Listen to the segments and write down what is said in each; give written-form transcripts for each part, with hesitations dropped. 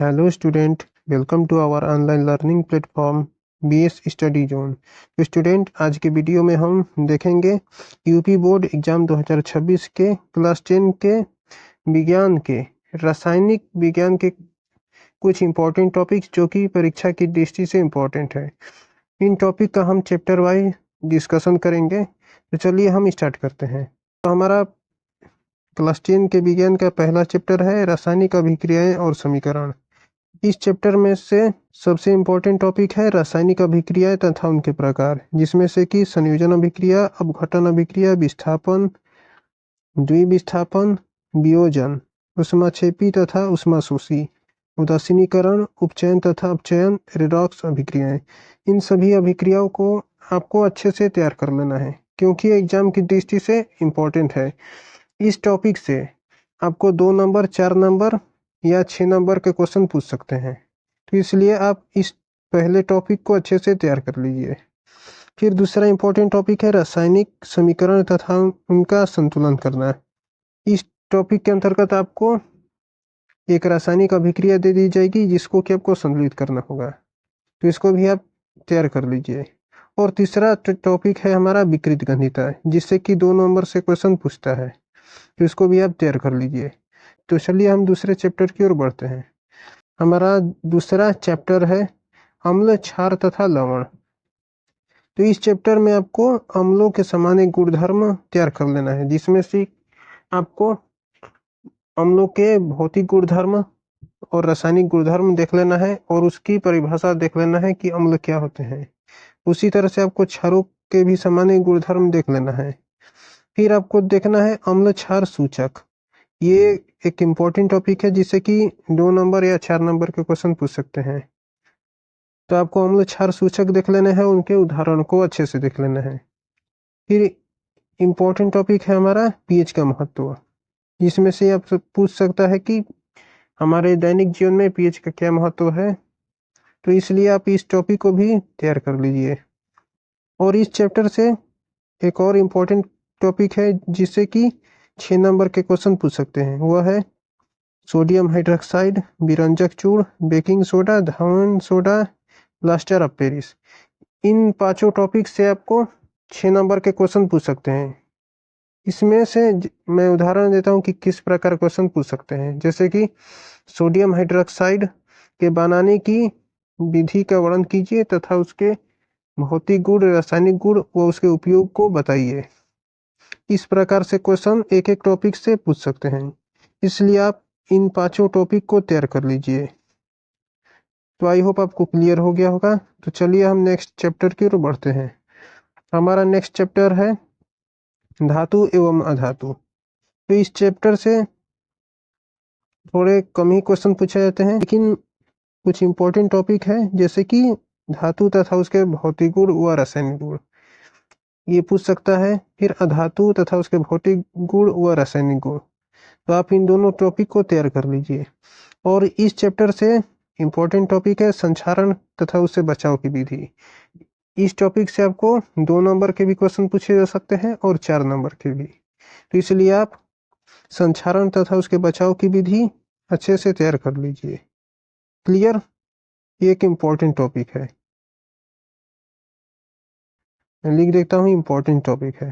Hello student, welcome to our online learning platform BS study zone. तो student, आज के video में हम देखेंगे यूपी बोर्ड एग्जाम 2026 के क्लास 10 के विज्ञान के रासायनिक विज्ञान के कुछ इम्पोर्टेंट टॉपिक्स जो कि परीक्षा की दृष्टि से इम्पोर्टेंट है। इन टॉपिक का हम चैप्टर वाइज डिस्कशन करेंगे। तो चलिए हम स्टार्ट करते हैं। तो हमारा क्लास 10 के विज्ञान का पहला चैप्टर है रासायनिक अभिक्रियाएं और समीकरण। इस चैप्टर में से सबसे इम्पोर्टेंट टॉपिक है रासायनिक अभिक्रियाएं तथा उनके प्रकार, जिसमें से कि संयोजन अभिक्रिया, अपघटन अभिक्रिया, विस्थापन, द्विविस्थापन, वियोजन, ऊष्माक्षेपी तथा ऊष्माशोषी, उदासीनीकरण, उपचयन तथा अपचयन, रेडॉक्स अभिक्रियाएं। इन सभी अभिक्रियाओं को आपको अच्छे से तैयार कर लेना है, क्योंकि एग्जाम की दृष्टि से इम्पोर्टेंट है। इस टॉपिक से आपको 2 नंबर, 4 नंबर या 6 नंबर के क्वेश्चन पूछ सकते हैं। तो इसलिए आप इस पहले टॉपिक को अच्छे से तैयार कर लीजिए। फिर दूसरा इम्पोर्टेंट टॉपिक है रासायनिक समीकरण तथा उनका संतुलन करना। इस टॉपिक के अंतर्गत आपको एक रासायनिक अभिक्रिया दे दी जाएगी जिसको कि आपको संतुलित करना होगा, तो इसको भी आप तैयार कर लीजिए। और तीसरा टॉपिक है हमारा विकृत गंधिता, जिससे कि 2 नंबर से क्वेश्चन पूछता है, तो इसको भी आप तैयार कर लीजिए। तो चलिए हम दूसरे चैप्टर की ओर बढ़ते हैं। हमारा दूसरा चैप्टर है अम्ल, क्षार तथा लवण। तो इस चैप्टर में आपको अम्लों के सामान्य गुणधर्म तैयार कर लेना है, जिसमें से आपको अम्लों के भौतिक गुणधर्म और रासायनिक गुणधर्म देख लेना है और उसकी परिभाषा देख लेना है कि अम्ल क्या होते हैं। उसी तरह से आपको क्षारों के भी सामान्य गुणधर्म देख लेना है। फिर आपको देखना है अम्ल क्षार सूचक। ये एक इम्पोर्टेंट टॉपिक है जिससे कि 2 नंबर या 4 नंबर के क्वेश्चन पूछ सकते हैं। तो आपको अम्ल क्षार सूचक देख लेना है, उनके उदाहरण को अच्छे से देख लेना है। फिर इम्पोर्टेंट टॉपिक है हमारा पीएच का महत्व, जिसमें से आप पूछ सकता है कि हमारे दैनिक जीवन में पीएच का क्या महत्व है। तो इसलिए आप इस टॉपिक को भी तैयार कर लीजिए। और इस चैप्टर से एक और इम्पोर्टेंट टॉपिक है जिससे कि 6 नंबर के क्वेश्चन पूछ सकते हैं, वह है सोडियम हाइड्रोक्साइड, विरंजक चूर्ण, बेकिंग सोडा, धावन सोडा, प्लास्टर ऑफ पेरिस। इन पांचों टॉपिक से आपको 6 नंबर के क्वेश्चन पूछ सकते हैं। इसमें से मैं उदाहरण देता हूं कि किस प्रकार क्वेश्चन पूछ सकते हैं। जैसे कि सोडियम हाइड्रोक्साइड के बनाने की विधि का वर्णन कीजिए तथा उसके भौतिक गुण, रासायनिक गुण व उसके उपयोग को बताइए। इस प्रकार से क्वेश्चन एक एक टॉपिक से पूछ सकते हैं, इसलिए आप इन पांचों टॉपिक को तैयार कर लीजिए। तो आई होप आपको क्लियर हो गया होगा। तो चलिए हम नेक्स्ट चैप्टर की ओर बढ़ते हैं। हमारा नेक्स्ट चैप्टर है धातु एवं अधातु। तो इस चैप्टर से थोड़े कम ही क्वेश्चन पूछे जाते हैं, लेकिन कुछ इम्पोर्टेंट टॉपिक है जैसे कि धातु तथा उसके भौतिक गुण व रासायनिक गुण, ये पूछ सकता है। फिर अधातु तथा उसके भौतिक गुण व रासायनिक गुण, तो आप इन दोनों टॉपिक को तैयार कर लीजिए। और इस चैप्टर से इम्पोर्टेंट टॉपिक है संक्षारण तथा उससे बचाव की विधि। इस टॉपिक से आपको 2 नंबर के भी क्वेश्चन पूछे जा सकते हैं और 4 नंबर के भी। तो इसलिए आप संक्षारण तथा उसके बचाव की विधि अच्छे से तैयार कर लीजिए। क्लियर? ये एक इम्पोर्टेंट टॉपिक है, मैं लिख देता हूँ इम्पोर्टेंट टॉपिक है।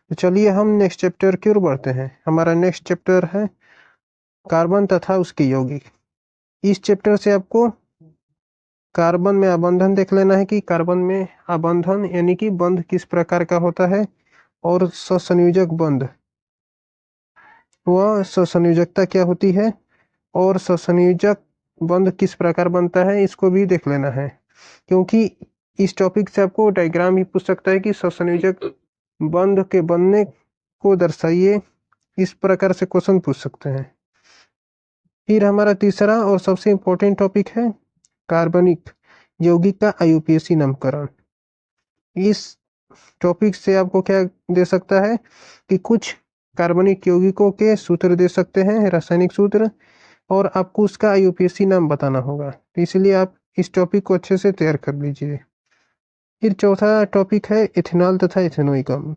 तो चलिए हम नेक्स्ट चैप्टर की ओर बढ़ते हैं। हमारा नेक्स्ट चैप्टर है कार्बन तथा उसके यौगिक। इस चैप्टर से आपको कार्बन में आबंधन देख लेना है कि कार्बन में आबंधन यानी कि बंध किस प्रकार का होता है, और ससंयोजक बंध व ससंयोजकता क्या होती है, और ससंयोजक बंध किस प्रकार बनता है, इसको भी देख लेना है। क्योंकि इस टॉपिक से आपको डायग्राम भी पूछ सकता है कि ससंयोजक बंध के बनने को दर्शाइए। इस प्रकार से क्वेश्चन पूछ सकते हैं। फिर हमारा तीसरा और सबसे इम्पोर्टेंट टॉपिक है कार्बनिक यौगिक का आईयूपीएसी नामकरण। इस टॉपिक से आपको क्या दे सकता है कि कुछ कार्बनिक यौगिकों के सूत्र दे सकते हैं, रासायनिक सूत्र, और आपको उसका आईयूपीएसी नाम बताना होगा। तो इसलिए आप इस टॉपिक को अच्छे से तैयार कर लीजिए। फिर चौथा टॉपिक है इथेनॉल तथा इथेनोइक।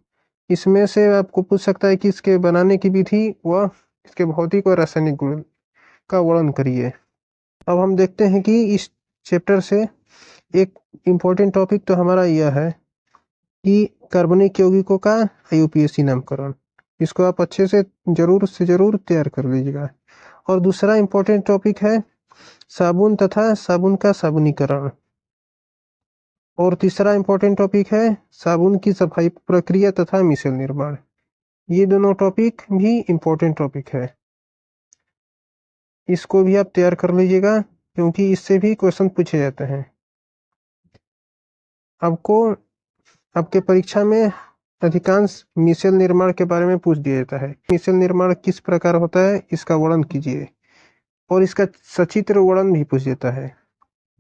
इसमें से आपको पूछ सकता है कि इसके बनाने की विधि व इसके भौतिक और रासायनिक गुण का वर्णन करिए। अब हम देखते हैं कि इस चैप्टर से एक इम्पोर्टेंट टॉपिक तो हमारा यह है कि कार्बनिक यौगिकों का IUPAC नामकरण। इसको आप अच्छे से जरूर तैयार कर लीजिएगा। और दूसरा इम्पोर्टेंट टॉपिक है साबुन तथा साबुन का साबुनीकरण। और तीसरा इम्पोर्टेंट टॉपिक है साबुन की सफाई प्रक्रिया तथा मिश्रण निर्माण। ये दोनों टॉपिक भी इम्पोर्टेंट टॉपिक है, इसको भी आप तैयार कर लीजिएगा क्योंकि इससे भी क्वेश्चन पूछे जाते हैं। आपको आपके परीक्षा में अधिकांश मिश्रण निर्माण के बारे में पूछ दिया जाता है। मिश्रण निर्माण किस प्रकार होता है इसका वर्णन कीजिए, और इसका सचित्र वर्णन भी पूछ देता है,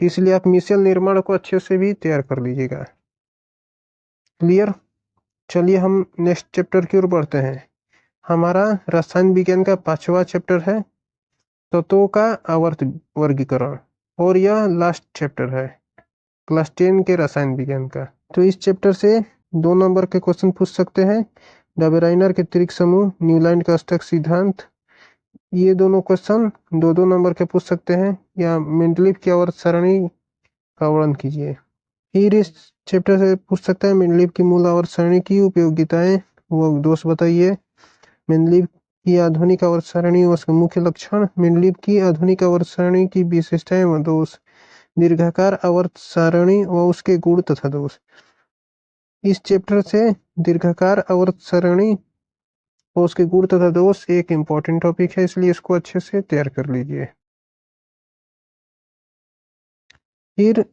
इसलिए आप मिश्रण निर्माण को अच्छे से भी तैयार कर लीजिएगा। क्लियर? चलिए हम नेक्स्ट चैप्टर की ओर बढ़ते हैं। हमारा रसायन विज्ञान का 5वां चैप्टर है तत्वों का आवर्त वर्गीकरण, और यह लास्ट चैप्टर है क्लास 10 के रसायन विज्ञान का। तो इस चैप्टर से 2 नंबर के क्वेश्चन पूछ सकते हैं। डबेराइनर के त्रिक समूह, न्यूलैंड का अष्टक सिद्धांत, ये दोनों क्वेश्चन 2-2 नंबर के पूछ सकते हैं। या मेंडलीव की आवर्त सारणी का वर्णन कीजिए। फिर इस चैप्टर से पूछ सकता है मेंडलीव की मूल आवर्त सारणी की उपयोगिताएं व दोष बताइए। मेंडलीव की आधुनिक आवर्त सारणी व उसके मुख्य लक्षण, मेंडलीव की आधुनिक आवर्त सारणी की विशेषताएं व दोष, दीर्घाकार आवर्त सारणी व उसके गुण तथा दोष। इस चैप्टर से दीर्घाकार आवर्त सारणी और उसके गुण तथा दोष एक इम्पोर्टेंट टॉपिक है, इसलिए इसको अच्छे से तैयार कर लीजिए। फिर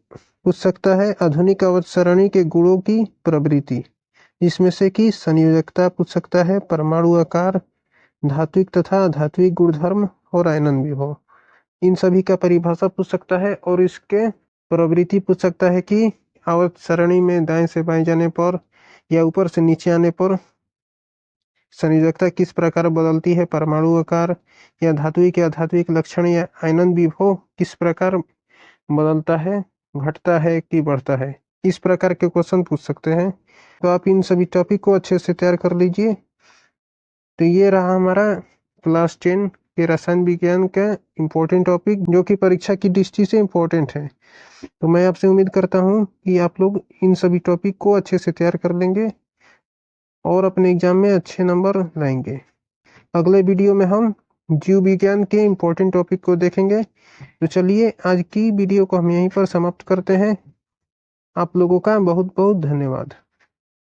पूछ सकता है आधुनिक आवर्त सारणी के गुणों की प्रवृत्ति, इसमें से कि संयोजकता पूछ सकता है, परमाणु आकार, धात्विक तथा अधात्विक गुणधर्म और आयनन विभव, इन सभी का परिभाषा पूछ सकता है। और इसके प्रवृत्ति पूछ सकता है कि आवर्त सारणी में दाएं से बाएं जाने पर या ऊपर से नीचे आने पर संयोजकता किस प्रकार बदलती है, परमाणु आकार या धात्विक या अधात्विक लक्षण या आयनन विभव किस प्रकार बदलता है, घटता है कि बढ़ता है, इस प्रकार के क्वेश्चन पूछ सकते हैं। तो आप इन सभी टॉपिक को अच्छे से तैयार कर लीजिए। तो ये रहा हमारा क्लास 10 के रसायन विज्ञान का इम्पोर्टेंट टॉपिक, जो कि परीक्षा की दृष्टि से इम्पोर्टेंट है। तो मैं आपसे उम्मीद करता हूँ कि आप लोग इन सभी टॉपिक को अच्छे से तैयार कर लेंगे और अपने एग्जाम में अच्छे नंबर लाएंगे। अगले वीडियो में हम जीव विज्ञान के इम्पोर्टेंट टॉपिक को देखेंगे। तो चलिए आज की वीडियो को हम यहीं पर समाप्त करते हैं। आप लोगों का बहुत बहुत धन्यवाद।